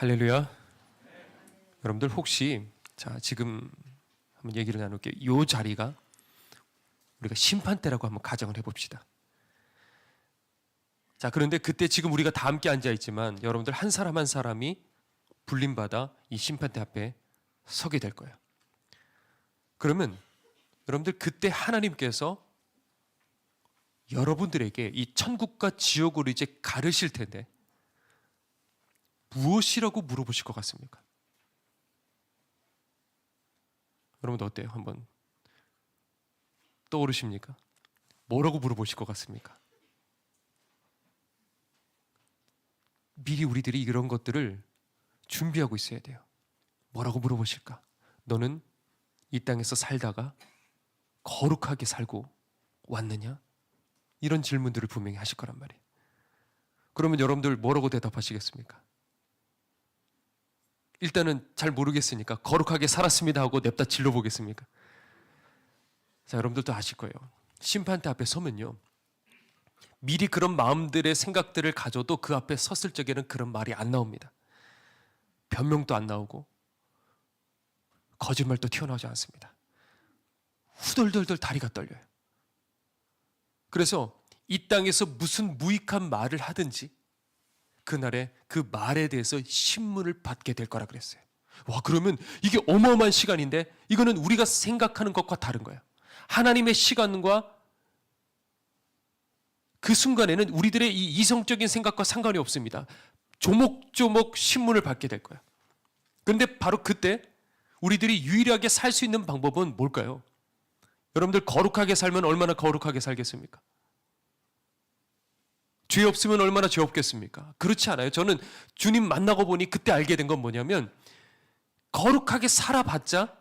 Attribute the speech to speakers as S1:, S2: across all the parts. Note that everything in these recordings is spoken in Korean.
S1: 할렐루야. 여러분들 혹시 지금 한번 얘기를 나눌게요. 이 자리가 우리가 심판대라고 한번 가정을 해봅시다. 그런데 그때 지금 우리가 다 함께 앉아 있지만 여러분들 한 사람 한 사람이 불림받아 이 심판대 앞에 서게 될 거예요. 그러면 여러분들 그때 하나님께서 여러분들에게 이 천국과 지옥으로 이제 가르실 텐데 무엇이라고 물어보실 것 같습니까? 여러분들 어때요? 한번 떠오르십니까? 뭐라고 물어보실 것 같습니까? 미리 우리들이 이런 것들을 준비하고 있어야 돼요. 뭐라고 물어보실까? 너는 이 땅에서 살다가 거룩하게 살고 왔느냐? 이런 질문들을 분명히 하실 거란 말이에요. 그러면 여러분들 뭐라고 대답하시겠습니까? 일단은 잘 모르겠으니까 거룩하게 살았습니다 하고 냅다 질러보겠습니까? 여러분들도 아실 거예요. 심판대 앞에 서면요, 미리 그런 마음들의 생각들을 가져도 그 앞에 섰을 적에는 그런 말이 안 나옵니다. 변명도 안 나오고 거짓말도 튀어나오지 않습니다. 후덜덜덜 다리가 떨려요. 그래서 이 땅에서 무슨 무익한 말을 하든지 그날에 그 말에 대해서 신문을 받게 될 거라 그랬어요. 와, 그러면 이게 어마어마한 시간인데 이거는 우리가 생각하는 것과 다른 거예요. 하나님의 시간과 그 순간에는 우리들의 이 이성적인 생각과 상관이 없습니다. 조목조목 신문을 받게 될 거예요. 그런데 바로 그때 우리들이 유일하게 살 수 있는 방법은 뭘까요? 여러분들 거룩하게 살면 얼마나 거룩하게 살겠습니까? 죄 없으면 얼마나 죄 없겠습니까? 그렇지 않아요. 저는 주님 만나고 보니 그때 알게 된 건 뭐냐면 거룩하게 살아봤자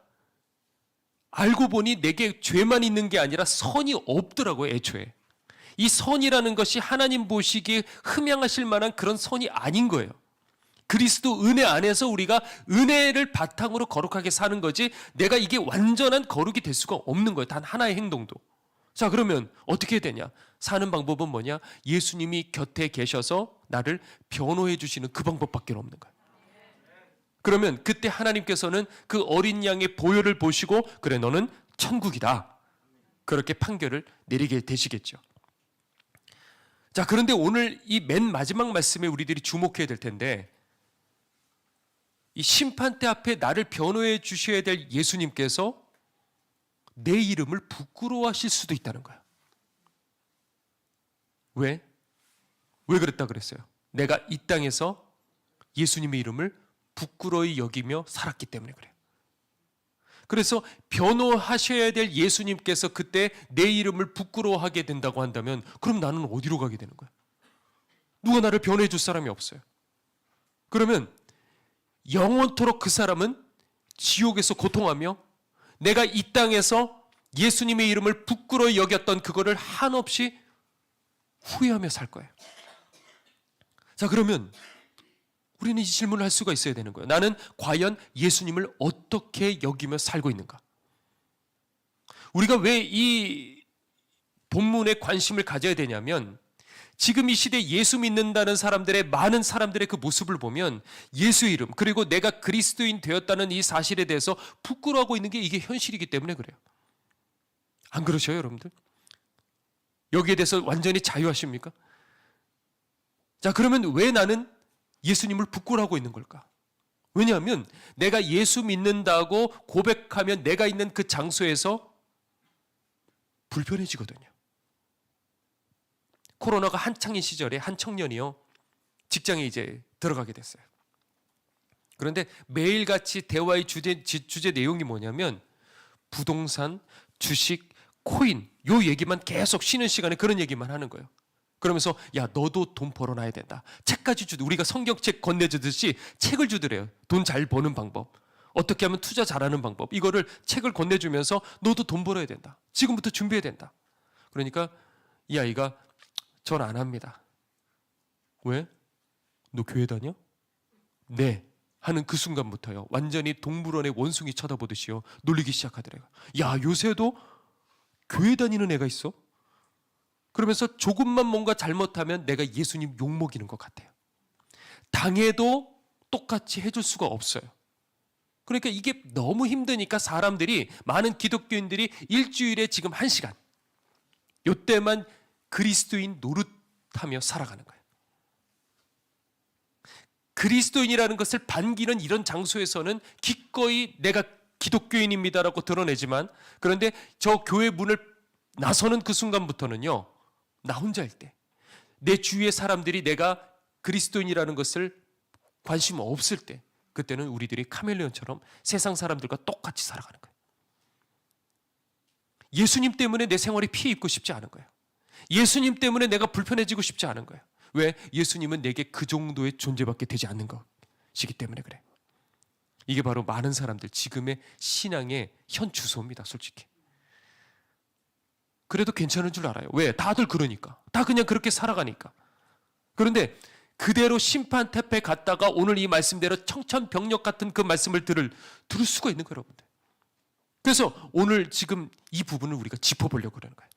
S1: 알고 보니 내게 죄만 있는 게 아니라 선이 없더라고요. 애초에 이 선이라는 것이 하나님 보시기에 흠양하실 만한 그런 선이 아닌 거예요. 그리스도 은혜 안에서 우리가 은혜를 바탕으로 거룩하게 사는 거지 내가 이게 완전한 거룩이 될 수가 없는 거예요. 단 하나의 행동도. 그러면 어떻게 되냐? 사는 방법은 뭐냐? 예수님이 곁에 계셔서 나를 변호해 주시는 그 방법밖에 없는 거예요. 그러면 그때 하나님께서는 그 어린 양의 보혈을 보시고 그래 너는 천국이다, 그렇게 판결을 내리게 되시겠죠. 그런데 오늘 이 맨 마지막 말씀에 우리들이 주목해야 될 텐데, 이 심판대 앞에 나를 변호해 주셔야 될 예수님께서 내 이름을 부끄러워하실 수도 있다는 거야. 왜? 왜 그랬다 그랬어요? 내가 이 땅에서 예수님의 이름을 부끄러이 여기며 살았기 때문에 그래요. 그래서 변호하셔야 될 예수님께서 그때 내 이름을 부끄러워하게 된다고 한다면 그럼 나는 어디로 가게 되는 거야? 누가 나를 변호해 줄 사람이 없어요. 그러면 영원토록 그 사람은 지옥에서 고통하며 내가 이 땅에서 예수님의 이름을 부끄러이 여겼던 그거를 한없이 후회하며 살 거예요. 그러면 우리는 이 질문을 할 수가 있어야 되는 거예요. 나는 과연 예수님을 어떻게 여기며 살고 있는가? 우리가 왜 이 본문에 관심을 가져야 되냐면 지금 이 시대에 예수 믿는다는 사람들의 많은 사람들의 그 모습을 보면 예수의 이름 그리고 내가 그리스도인 되었다는 이 사실에 대해서 부끄러워하고 있는 게 이게 현실이기 때문에 그래요. 안 그러셔요, 여러분들? 여기에 대해서 완전히 자유하십니까? 그러면 왜 나는 예수님을 부끄러워하고 있는 걸까? 왜냐하면 내가 예수 믿는다고 고백하면 내가 있는 그 장소에서 불편해지거든요. 코로나가 한창인 시절에 한 청년이요, 직장에 이제 들어가게 됐어요. 그런데 매일같이 대화의 주제 내용이 뭐냐면 부동산, 주식, 코인 요 얘기만 계속 쉬는 시간에 그런 얘기만 하는 거예요. 그러면서 야 너도 돈 벌어놔야 된다. 책까지 우리가 성경책 건네주듯이 책을 주더래요. 돈 잘 버는 방법, 어떻게 하면 투자 잘하는 방법, 이거를 책을 건네주면서 너도 돈 벌어야 된다. 지금부터 준비해야 된다. 그러니까 이 아이가 전 안 합니다. 왜? 너 교회 다녀? 네. 하는 그 순간부터요 완전히 동물원의 원숭이 쳐다보듯이요 놀리기 시작하더래요. 야 요새도 교회 다니는 애가 있어? 그러면서 조금만 뭔가 잘못하면 내가 예수님 욕먹이는 것 같아요. 당해도 똑같이 해줄 수가 없어요. 그러니까 이게 너무 힘드니까 사람들이, 많은 기독교인들이 일주일에 지금 1시간, 요때만 그리스도인 노릇하며 살아가는 거예요. 그리스도인이라는 것을 반기는 이런 장소에서는 기꺼이 내가 기독교인입니다라고 드러내지만, 그런데 저 교회 문을 나서는 그 순간부터는요, 나 혼자일 때, 내 주위의 사람들이 내가 그리스도인이라는 것을 관심 없을 때, 그때는 우리들이 카멜레온처럼 세상 사람들과 똑같이 살아가는 거예요. 예수님 때문에 내 생활이 피해 입고 싶지 않은 거예요. 예수님 때문에 내가 불편해지고 싶지 않은 거예요. 왜? 예수님은 내게 그 정도의 존재밖에 되지 않는 것이기 때문에 그래. 이게 바로 많은 사람들 지금의 신앙의 현 주소입니다, 솔직히. 그래도 괜찮은 줄 알아요. 왜? 다들 그러니까. 다 그냥 그렇게 살아가니까. 그런데 그대로 심판 태페 갔다가 오늘 이 말씀대로 청천벽력 같은 그 말씀을 들을 수가 있는 거예요, 여러분들. 그래서 오늘 지금 이 부분을 우리가 짚어보려고 그러는 거예요.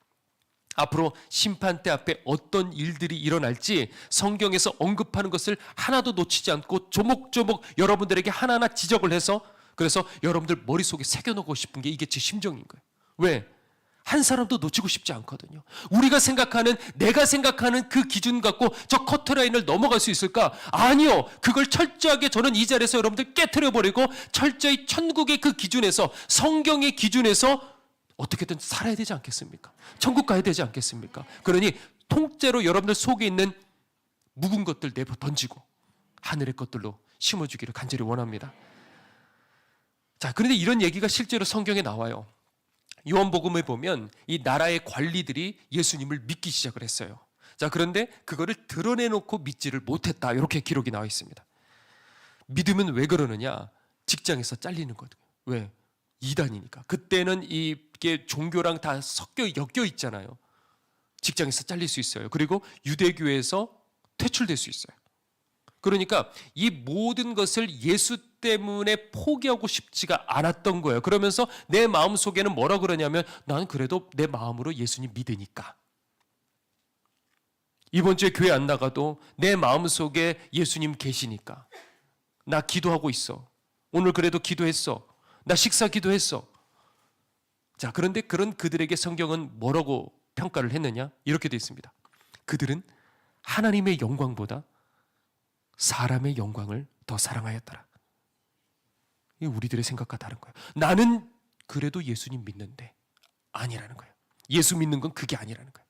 S1: 앞으로 심판대 앞에 어떤 일들이 일어날지 성경에서 언급하는 것을 하나도 놓치지 않고 조목조목 여러분들에게 하나하나 지적을 해서, 그래서 여러분들 머릿속에 새겨놓고 싶은 게 이게 제 심정인 거예요. 왜? 한 사람도 놓치고 싶지 않거든요. 우리가 생각하는, 내가 생각하는 그 기준 갖고 저 커트라인을 넘어갈 수 있을까? 아니요. 그걸 철저하게 저는 이 자리에서 여러분들 깨트려버리고 철저히 천국의 그 기준에서, 성경의 기준에서 어떻게든 살아야 되지 않겠습니까? 천국 가야 되지 않겠습니까? 그러니 통째로 여러분들 속에 있는 묵은 것들 내버 던지고 하늘의 것들로 심어주기를 간절히 원합니다. 자, 그런데 이런 얘기가 실제로 성경에 나와요. 요한복음에 보면 이 나라의 관리들이 예수님을 믿기 시작을 했어요. 자, 그런데 그거를 드러내놓고 믿지를 못했다, 이렇게 기록이 나와 있습니다. 믿으면 왜 그러느냐? 직장에서 잘리는 거거든요. 왜? 이단이니까. 그때는 이게 종교랑 다 엮여 있잖아요. 직장에서 잘릴 수 있어요. 그리고 유대교에서 퇴출될 수 있어요. 그러니까 이 모든 것을 예수 때문에 포기하고 싶지가 않았던 거예요. 그러면서 내 마음속에는 뭐라 그러냐면, 난 그래도 내 마음으로 예수님 믿으니까, 이번 주에 교회 안 나가도 내 마음속에 예수님 계시니까, 나 기도하고 있어, 오늘 그래도 기도했어, 나 식사 기도했어. 자, 그런데 그런 그들에게 성경은 뭐라고 평가를 했느냐? 이렇게 되어 있습니다. 그들은 하나님의 영광보다 사람의 영광을 더 사랑하였더라. 이게 우리들의 생각과 다른 거예요. 나는 그래도 예수님 믿는데, 아니라는 거예요. 예수 믿는 건 그게 아니라는 거예요.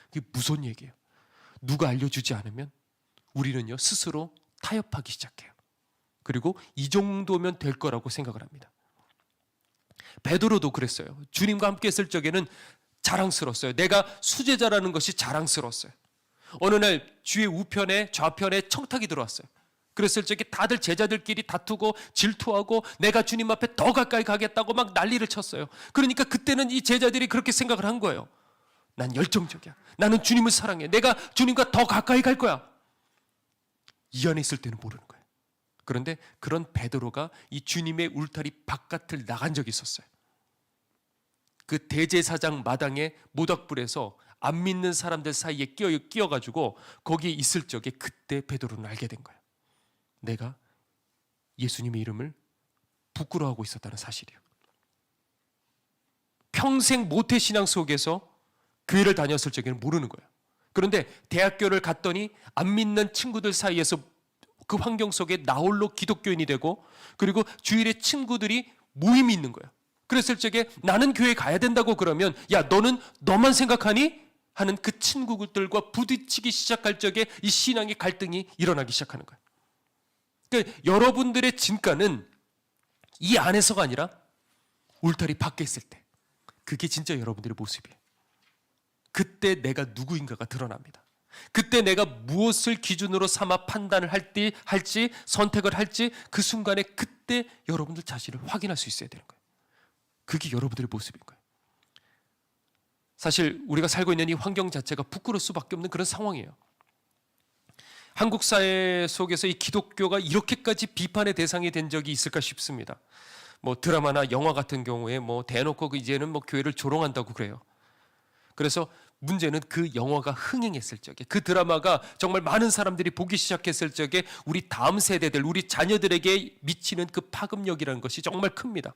S1: 이게 무슨 얘기예요? 누가 알려주지 않으면 우리는요, 스스로 타협하기 시작해요. 그리고 이 정도면 될 거라고 생각을 합니다. 베드로도 그랬어요. 주님과 함께 있을 적에는 자랑스러웠어요. 내가 수제자라는 것이 자랑스러웠어요. 어느 날 주의 우편에 좌편에 청탁이 들어왔어요. 그랬을 적에 다들 제자들끼리 다투고 질투하고 내가 주님 앞에 더 가까이 가겠다고 막 난리를 쳤어요. 그러니까 그때는 이 제자들이 그렇게 생각을 한 거예요. 난 열정적이야. 나는 주님을 사랑해. 내가 주님과 더 가까이 갈 거야. 이 안에 있을 때는 모르는 거예요. 그런데 그런 베드로가 이 주님의 울타리 바깥을 나간 적이 있었어요. 그 대제사장 마당에 모닥불에서 안 믿는 사람들 사이에 끼어가지고 거기에 있을 적에 그때 베드로는 알게 된 거예요. 내가 예수님의 이름을 부끄러워하고 있었다는 사실이요. 평생 모태신앙 속에서 교회를 다녔을 적에는 모르는 거예요. 그런데 대학교를 갔더니 안 믿는 친구들 사이에서 그 환경 속에 나홀로 기독교인이 되고, 그리고 주일에 친구들이 모임이 있는 거예요. 그랬을 적에 나는 교회 가야 된다고 그러면, 야, 너는 너만 생각하니? 하는 그 친구들과 부딪히기 시작할 적에 이 신앙의 갈등이 일어나기 시작하는 거예요. 그러니까 여러분들의 진가는 이 안에서가 아니라 울타리 밖에 있을 때, 그게 진짜 여러분들의 모습이에요. 그때 내가 누구인가가 드러납니다. 그때 내가 무엇을 기준으로 삼아 판단을 할지 선택을 할지, 그 순간에 그때 여러분들 자신을 확인할 수 있어야 되는 거예요. 그게 여러분들의 모습인 거예요. 사실 우리가 살고 있는 이 환경 자체가 부끄러울 수밖에 없는 그런 상황이에요. 한국 사회 속에서 이 기독교가 이렇게까지 비판의 대상이 된 적이 있을까 싶습니다. 뭐 드라마나 영화 같은 경우에 뭐 대놓고 이제는 뭐 교회를 조롱한다고 그래요. 그래서 문제는 그 영화가 흥행했을 적에, 그 드라마가 정말 많은 사람들이 보기 시작했을 적에 우리 다음 세대들, 우리 자녀들에게 미치는 그 파급력이라는 것이 정말 큽니다.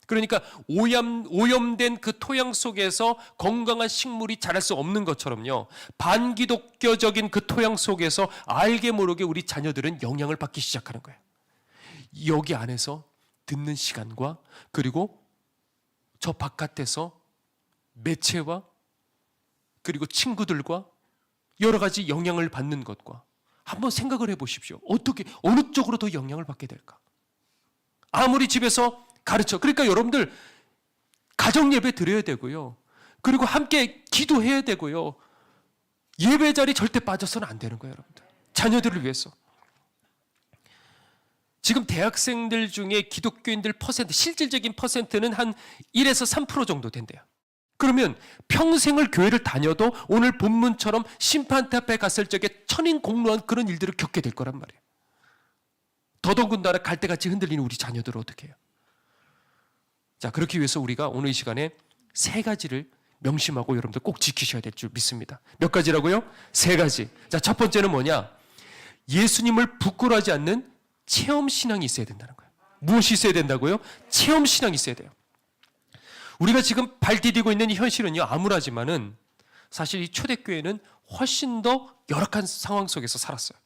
S1: 그러니까 오염된 그 토양 속에서 건강한 식물이 자랄 수 없는 것처럼요, 반기독교적인 그 토양 속에서 알게 모르게 우리 자녀들은 영향을 받기 시작하는 거예요. 여기 안에서 듣는 시간과, 그리고 저 바깥에서 매체와, 그리고 친구들과 여러 가지 영향을 받는 것과, 한번 생각을 해보십시오. 어느 쪽으로 더 영향을 받게 될까? 아무리 집에서 그러니까 여러분들 가정 예배 드려야 되고요, 그리고 함께 기도해야 되고요, 예배 자리 절대 빠져서는 안 되는 거예요, 여러분들. 자녀들을 위해서. 지금 대학생들 중에 기독교인들 실질적인 퍼센트는 한 1에서 3% 정도 된대요. 그러면 평생을 교회를 다녀도 오늘 본문처럼 심판대 앞에 갔을 적에 천인공노한 그런 일들을 겪게 될 거란 말이에요. 더더군다나 갈대같이 흔들리는 우리 자녀들을 어떻게 해요? 자, 그렇기 위해서 우리가 오늘 이 시간에 3가지를 명심하고 여러분들 꼭 지키셔야 될 줄 믿습니다. 몇 가지라고요? 3가지. 자, 첫 번째는 뭐냐? 예수님을 부끄러워하지 않는 체험신앙이 있어야 된다는 거예요. 무엇이 있어야 된다고요? 체험신앙이 있어야 돼요. 우리가 지금 발 디디고 있는 이 현실은요, 암울하지만은 사실 이 초대교회는 훨씬 더 열악한 상황 속에서 살았어요.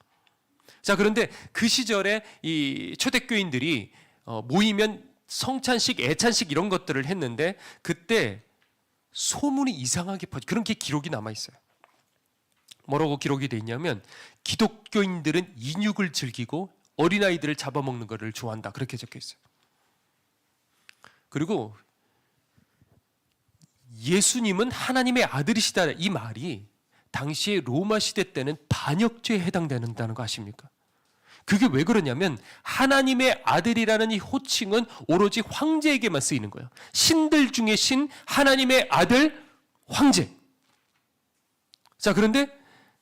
S1: 자, 그런데 그 시절에 이 초대교인들이 모이면 성찬식, 애찬식 이런 것들을 했는데, 그때 소문이 이상하게 그런 게 기록이 남아있어요. 뭐라고 기록이 돼 있냐면, 기독교인들은 인육을 즐기고 어린아이들을 잡아먹는 것을 좋아한다, 그렇게 적혀 있어요. 그리고 예수님은 하나님의 아들이시다, 이 말이 당시에 로마 시대 때는 반역죄에 해당된다는 거 아십니까? 그게 왜 그러냐면, 하나님의 아들이라는 이 호칭은 오로지 황제에게만 쓰이는 거예요. 신들 중에 신, 하나님의 아들, 황제. 자, 그런데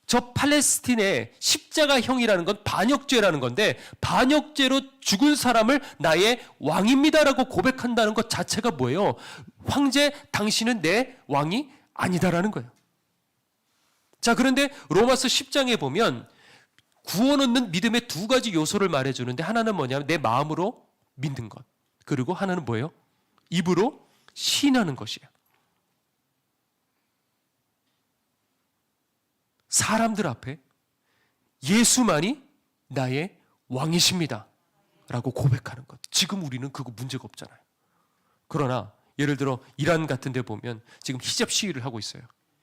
S1: 저 팔레스틴의 십자가형이라는 건 반역죄라는 건데, 반역죄로 죽은 사람을 나의 왕입니다라고 고백한다는 것 자체가 뭐예요? 황제, 당신은 내 왕이 아니다라는 거예요. 자, 그런데 로마서 10장에 보면 구원 얻는 믿음의 2가지 요소를 말해주는데, 하나는 뭐냐면 내 마음으로 믿는 것, 그리고 하나는 뭐예요? 입으로 시인하는 것이에요. 사람들 앞에 예수만이 나의 왕이십니다 라고 고백하는 것. 지금 우리는 그거 문제가 없잖아요. 그러나 예를 들어 이란 같은 데 보면 지금 히잡 시위를 하고 있어요.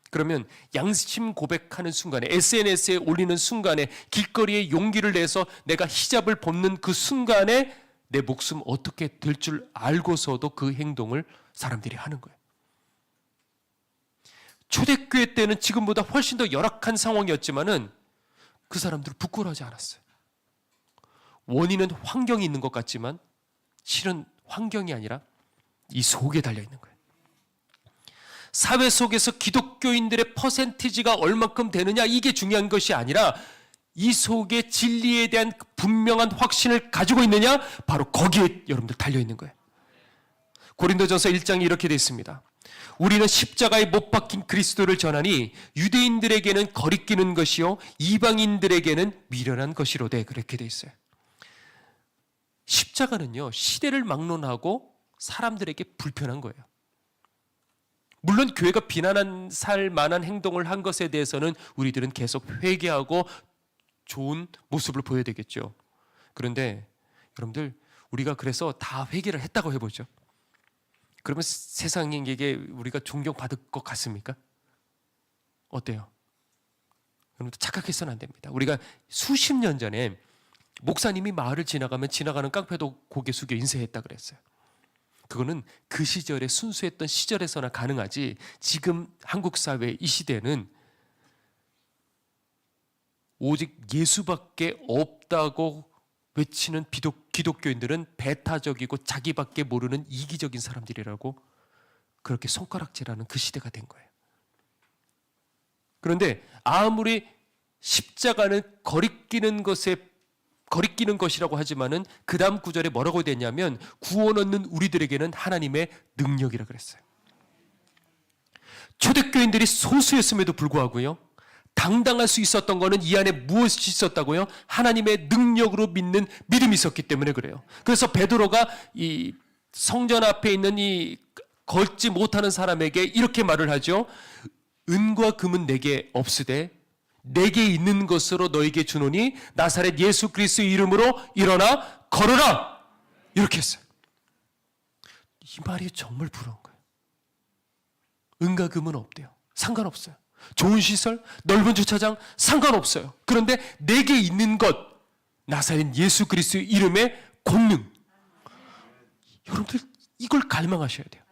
S1: 그러면 양심 고백하는 순간에, SNS에 올리는 순간에, 길거리에 용기를 내서 내가 히잡을 벗는 그 순간에 내 목숨 어떻게 될 줄 알고서도 그 행동을 사람들이 하는 거예요. 초대교회 때는 지금보다 훨씬 더 열악한 상황이었지만은 그 사람들을 부끄러워하지 않았어요. 원인은 환경이 있는 것 같지만 실은 환경이 아니라 이 속에 달려 있는 거예요. 사회 속에서 기독교인들의 퍼센티지가 얼만큼 되느냐, 이게 중요한 것이 아니라 이 속에 진리에 대한 분명한 확신을 가지고 있느냐, 바로 거기에 여러분들 달려 있는 거예요. 고린도전서 1장에 이렇게 되어 있습니다. 우리는 십자가에 못 박힌 그리스도를 전하니 유대인들에게는 거리끼는 것이요 이방인들에게는 미련한 것이로되, 그렇게 되어 있어요. 십자가는요, 시대를 막론하고 사람들에게 불편한 거예요. 물론 교회가 비난한 살 만한 행동을 한 것에 대해서는 우리들은 계속 회개하고 좋은 모습을 보여야 되겠죠. 그런데 여러분들, 우리가 그래서 다 회개를 했다고 해보죠. 그러면 세상에게 우리가 존경받을 것 같습니까? 어때요? 여러분들 착각해서는 안 됩니다. 우리가 수십 년 전에 목사님이 마을을 지나가면 지나가는 깡패도 고개 숙여 인쇄했다 그랬어요. 그거는 그 시절에 순수했던 시절에서나 가능하지, 지금 한국 사회 이 시대는 오직 예수밖에 없다고 외치는 기독교인들은 배타적이고 자기밖에 모르는 이기적인 사람들이라고 그렇게 손가락질하는 그 시대가 된 거예요. 그런데 아무리 십자가는 거리끼는 것이라고 하지만은 그 다음 구절에 뭐라고 되냐면, 구원 얻는 우리들에게는 하나님의 능력이라 그랬어요. 초대교인들이 소수였음에도 불구하고요, 당당할 수 있었던 거는 이 안에 무엇이 있었다고요? 하나님의 능력으로 믿는 믿음이 있었기 때문에 그래요. 그래서 베드로가 이 성전 앞에 있는 이 걷지 못하는 사람에게 이렇게 말을 하죠. 은과 금은 내게 없으되 내게 있는 것으로 너에게 주노니 나사렛 예수 그리스도의 이름으로 일어나 걸어라. 이렇게 했어요. 이 말이 정말 부러운 거예요. 은과 금은 없대요. 상관없어요. 좋은 시설, 넓은 주차장 상관없어요. 그런데 내게 있는 것, 나사렛 예수 그리스도의 이름의 권능. 여러분들 이걸 갈망하셔야 돼요.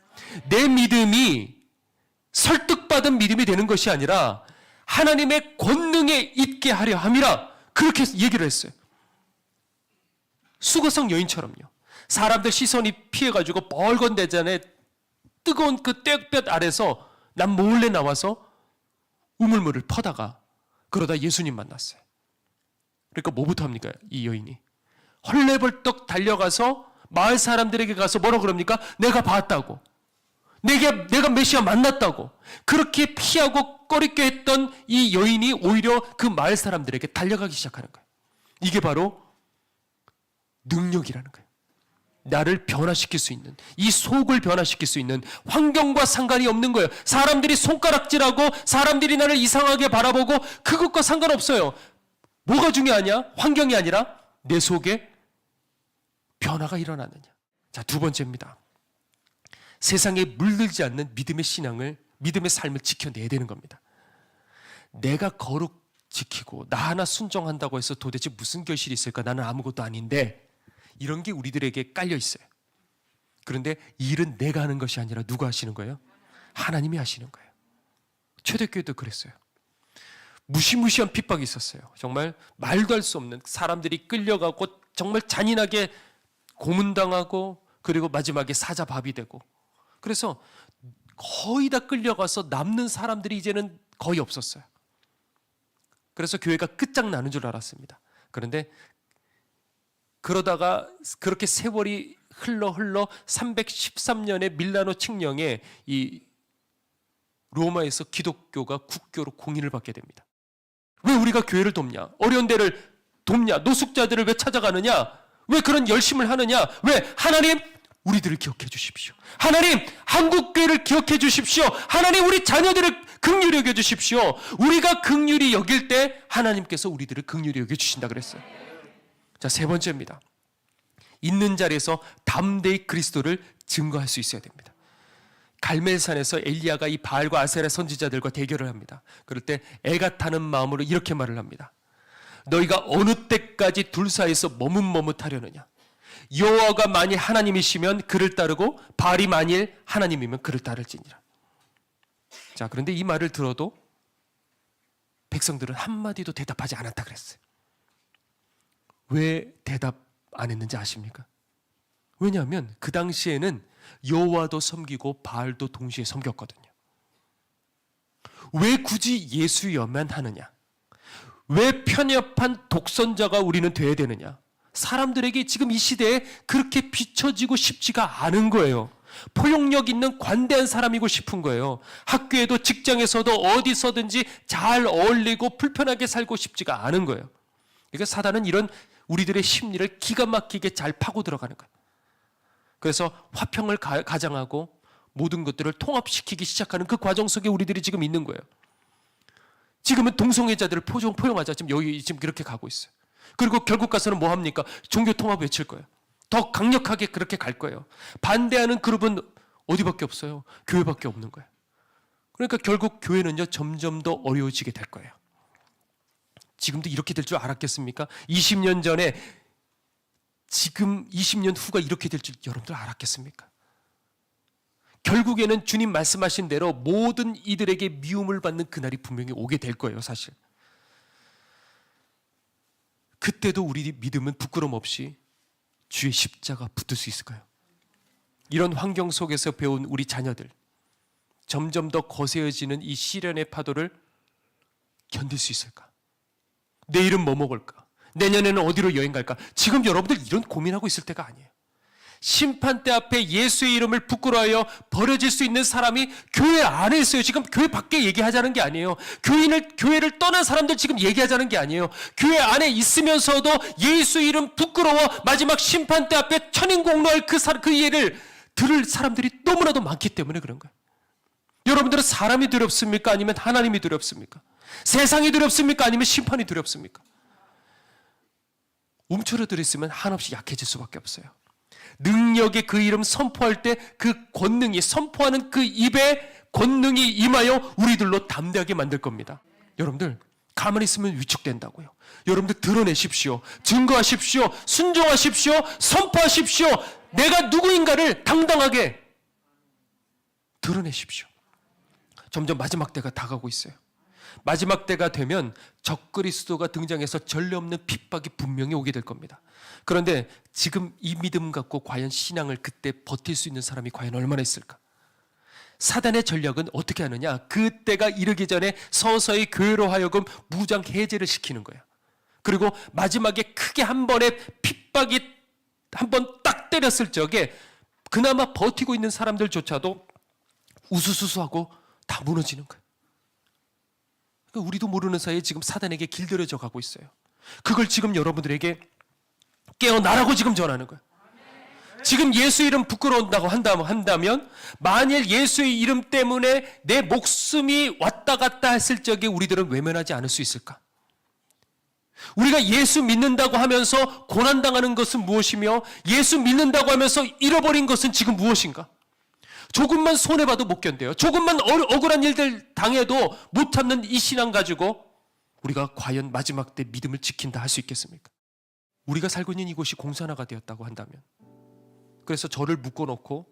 S1: 내 믿음이 설득받은 믿음이 되는 것이 아니라 하나님의 권능에 있게 하려 함이라, 그렇게 얘기를 했어요. 수거성 여인처럼요. 사람들 시선이 피해가지고 벌건 대잔에 뜨거운 그 떼볕 아래서 난 몰래 나와서 우물물을 퍼다가 그러다 예수님 만났어요. 그러니까 뭐부터 합니까? 이 여인이 헐레벌떡 달려가서 마을 사람들에게 가서 뭐라 그럽니까? 내가 봤다고, 내가 메시아 만났다고. 그렇게 피하고 꺼리껴 했던 이 여인이 오히려 그 마을 사람들에게 달려가기 시작하는 거예요. 이게 바로 능력이라는 거예요. 나를 변화시킬 수 있는, 이 속을 변화시킬 수 있는, 환경과 상관이 없는 거예요. 사람들이 손가락질하고 사람들이 나를 이상하게 바라보고 그것과 상관없어요. 뭐가 중요하냐? 환경이 아니라 내 속에 변화가 일어나느냐. 자, 두 번째입니다. 세상에 물들지 않는 믿음의 신앙을, 믿음의 삶을 지켜내야 되는 겁니다. 내가 거룩 지키고 나 하나 순종한다고 해서 도대체 무슨 결실이 있을까? 나는 아무것도 아닌데, 이런 게 우리들에게 깔려 있어요. 그런데 이 일은 내가 하는 것이 아니라 누가 하시는 거예요? 하나님이 하시는 거예요. 초대교회도 그랬어요. 무시무시한 핍박이 있었어요. 정말 말도 할 수 없는, 사람들이 끌려가고 정말 잔인하게 고문당하고 그리고 마지막에 사자밥이 되고, 그래서 거의 다 끌려가서 남는 사람들이 이제는 거의 없었어요. 그래서 교회가 끝장나는 줄 알았습니다. 그런데 그러다가 그렇게 세월이 흘러 313년에 밀라노 칙령에 이 로마에서 기독교가 국교로 공인을 받게 됩니다. 왜 우리가 교회를 돕냐? 어려운 데를 돕냐? 노숙자들을 왜 찾아가느냐? 왜 그런 열심을 하느냐? 왜? 하나님, 우리들을 기억해 주십시오. 하나님, 한국교회를 기억해 주십시오. 하나님, 우리 자녀들을 긍휼히 여겨 주십시오. 우리가 긍휼히 여길 때 하나님께서 우리들을 긍휼히 여겨 주신다 그랬어요. 자, 세 번째입니다. 있는 자리에서 담대히 그리스도를 증거할 수 있어야 됩니다. 갈멜산에서 엘리야가 이 바알과 아세라 선지자들과 대결을 합니다. 그럴 때 애가 타는 마음으로 이렇게 말을 합니다. 너희가 어느 때까지 둘 사이에서 머뭇머뭇하려느냐? 여호와가 만일 하나님이시면 그를 따르고 바알이 만일 하나님이면 그를 따를지니라. 자, 그런데 이 말을 들어도 백성들은 한마디도 대답하지 않았다 그랬어요. 왜 대답 안 했는지 아십니까? 왜냐하면 그 당시에는 여호와도 섬기고 바알도 동시에 섬겼거든요. 왜 굳이 예수여만 하느냐? 왜 편협한 독선자가 우리는 돼야 되느냐? 사람들에게 지금 이 시대에 그렇게 비춰지고 싶지가 않은 거예요. 포용력 있는 관대한 사람이고 싶은 거예요. 학교에도 직장에서도 어디서든지 잘 어울리고 불편하게 살고 싶지가 않은 거예요. 그러니까 사단은 이런 우리들의 심리를 기가 막히게 잘 파고 들어가는 거예요. 그래서 화평을 가장하고 모든 것들을 통합시키기 시작하는 그 과정 속에 우리들이 지금 있는 거예요. 지금은 동성애자들을 포용하자, 지금 그렇게 가고 있어요. 그리고 결국 가서는 뭐 합니까? 종교 통합 외칠 거예요. 더 강력하게 그렇게 갈 거예요. 반대하는 그룹은 어디밖에 없어요? 교회밖에 없는 거예요. 그러니까 결국 교회는요, 점점 더 어려워지게 될 거예요. 지금도 이렇게 될 줄 알았겠습니까? 20년 전에, 지금 20년 후가 이렇게 될 줄 여러분들 알았겠습니까? 결국에는 주님 말씀하신 대로 모든 이들에게 미움을 받는 그날이 분명히 오게 될 거예요, 사실. 그때도 우리 믿음은 부끄럼 없이 주의 십자가 붙들 수 있을까요? 이런 환경 속에서 배운 우리 자녀들, 점점 더 거세어지는 이 시련의 파도를 견딜 수 있을까? 내일은 뭐 먹을까? 내년에는 어디로 여행 갈까? 지금 여러분들 이런 고민하고 있을 때가 아니에요. 심판대 앞에 예수의 이름을 부끄러워하여 버려질 수 있는 사람이 교회 안에 있어요. 지금 교회 밖에 얘기하자는 게 아니에요. 교회를 떠난 사람들 지금 얘기하자는 게 아니에요. 교회 안에 있으면서도 예수 이름 부끄러워 마지막 심판대 앞에 천인공노할 그 예를 들을 사람들이 너무나도 많기 때문에 그런 거예요. 여러분들은 사람이 두렵습니까? 아니면 하나님이 두렵습니까? 세상이 두렵습니까? 아니면 심판이 두렵습니까? 움츠러들었으면 한없이 약해질 수밖에 없어요. 능력의 그 이름 선포할 때 그 권능이, 선포하는 그 입에 권능이 임하여 우리들로 담대하게 만들 겁니다. 여러분들 가만히 있으면 위축된다고요. 여러분들 드러내십시오. 증거하십시오. 순종하십시오. 선포하십시오. 내가 누구인가를 당당하게 드러내십시오. 점점 마지막 때가 다가오고 있어요. 마지막 때가 되면 적그리스도가 등장해서 전례 없는 핍박이 분명히 오게 될 겁니다. 그런데 지금 이 믿음 갖고 과연 신앙을 그때 버틸 수 있는 사람이 과연 얼마나 있을까? 사단의 전략은 어떻게 하느냐? 그때가 이르기 전에 서서히 교회로 하여금 무장 해제를 시키는 거예요. 그리고 마지막에 크게 한 번에 핍박이 한 번 딱 때렸을 적에 그나마 버티고 있는 사람들조차도 우수수수하고 다 무너지는 거예요. 그러니까 우리도 모르는 사이에 지금 사단에게 길들여져 가고 있어요. 그걸 지금 여러분들에게 깨어나라고 지금 전하는 거예요. 지금 예수 이름 부끄러운다고 한다면 만일 예수의 이름 때문에 내 목숨이 왔다 갔다 했을 적에 우리들은 외면하지 않을 수 있을까? 우리가 예수 믿는다고 하면서 고난당하는 것은 무엇이며 예수 믿는다고 하면서 잃어버린 것은 지금 무엇인가? 조금만 손해봐도 못 견뎌요. 조금만 억울한 일들 당해도 못 참는 이 신앙 가지고 우리가 과연 마지막 때 믿음을 지킨다 할 수 있겠습니까? 우리가 살고 있는 이곳이 공산화가 되었다고 한다면, 그래서 저를 묶어놓고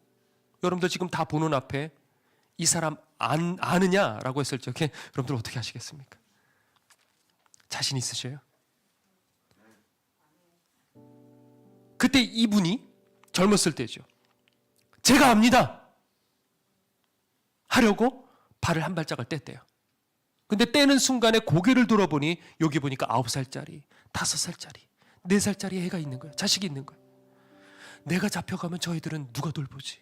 S1: 여러분들 지금 다 보는 앞에 이 사람 아느냐라고 했을 적에 여러분들 어떻게 하시겠습니까? 자신 있으셔요? 그때 이분이 젊었을 때죠. 제가 압니다 하려고 발을 한 발짝을 뗐대요. 근데 떼는 순간에 고개를 돌아보니 여기 보니까 9살짜리, 5살짜리, 4살짜리 애가 있는 거예요. 자식이 있는 거예요. 내가 잡혀가면 저희들은 누가 돌보지?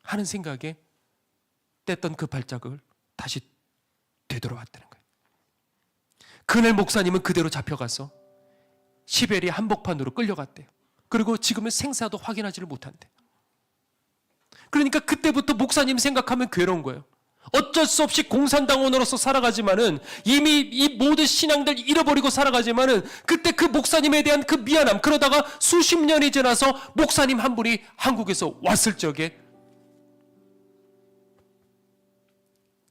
S1: 하는 생각에 뗐던 그 발자국을 다시 되돌아왔다는 거예요. 그날 목사님은 그대로 잡혀가서 시베리아 한복판으로 끌려갔대요. 그리고 지금은 생사도 확인하지를 못한대. 그러니까 그때부터 목사님 생각하면 괴로운 거예요. 어쩔 수 없이 공산당원으로서 살아가지만은 이미 이 모든 신앙들 잃어버리고 살아가지만은 그때 그 목사님에 대한 그 미안함, 그러다가 수십 년이 지나서 목사님 한 분이 한국에서 왔을 적에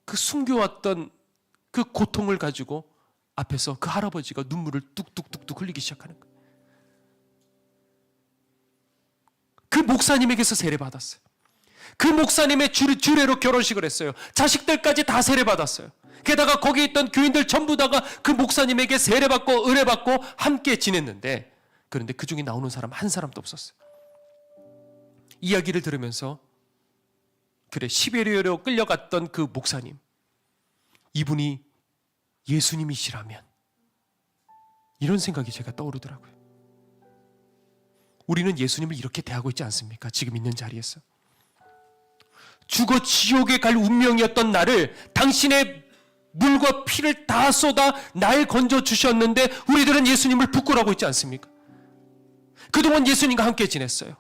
S1: 그 숨겨왔던 그 고통을 가지고 앞에서 그 할아버지가 눈물을 뚝뚝뚝뚝 흘리기 시작하는 거예요. 그 목사님에게서 세례받았어요. 그 목사님의 주례로 결혼식을 했어요. 자식들까지 다 세례받았어요. 게다가 거기 있던 교인들 전부 다가 그 목사님에게 세례받고 은혜받고 함께 지냈는데, 그런데 그 중에 나오는 사람 한 사람도 없었어요. 이야기를 들으면서 그래, 시베리아로 끌려갔던 그 목사님, 이분이 예수님이시라면, 이런 생각이 제가 떠오르더라고요. 우리는 예수님을 이렇게 대하고 있지 않습니까? 지금 있는 자리에서. 죽어 지옥에 갈 운명이었던 나를 당신의 물과 피를 다 쏟아 날 건져 주셨는데 우리들은 예수님을 부끄러워하고 있지 않습니까? 그동안 예수님과 함께 지냈어요.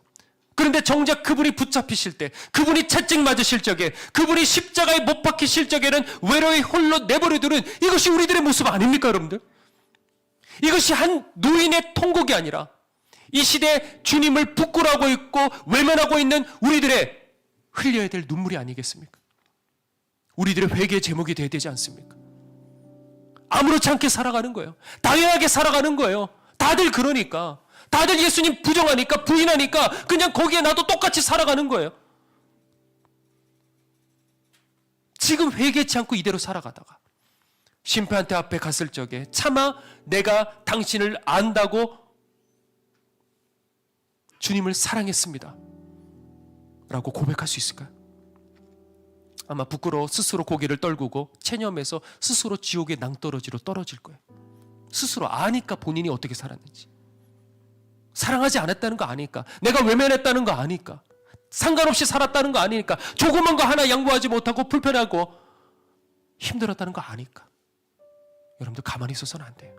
S1: 그런데 정작 그분이 붙잡히실 때, 그분이 채찍 맞으실 적에, 그분이 십자가에 못 박히실 적에는 외로이 홀로 내버려두는, 이것이 우리들의 모습 아닙니까, 여러분들? 이것이 한 노인의 통곡이 아니라 이 시대에 주님을 부끄러워하고 있고 외면하고 있는 우리들의 흘려야 될 눈물이 아니겠습니까? 우리들의 회개의 제목이 되어야 되지 않습니까? 아무렇지 않게 살아가는 거예요. 당연하게 살아가는 거예요. 다들 그러니까. 다들 예수님 부정하니까, 부인하니까 그냥 거기에 나도 똑같이 살아가는 거예요. 지금 회개치 않고 이대로 살아가다가 심판대 앞에 갔을 적에 차마 내가 당신을 안다고 주님을 사랑했습니다 라고 고백할 수 있을까요? 아마 부끄러워 스스로 고개를 떨구고 체념해서 스스로 지옥의 낭떠러지로 떨어질 거예요. 스스로 아니까 본인이 어떻게 살았는지. 사랑하지 않았다는 거 아니까. 내가 외면했다는 거 아니까. 상관없이 살았다는 거 아니니까. 조그만 거 하나 양보하지 못하고 불편하고 힘들었다는 거 아니까. 여러분들 가만히 있어서는 안 돼요.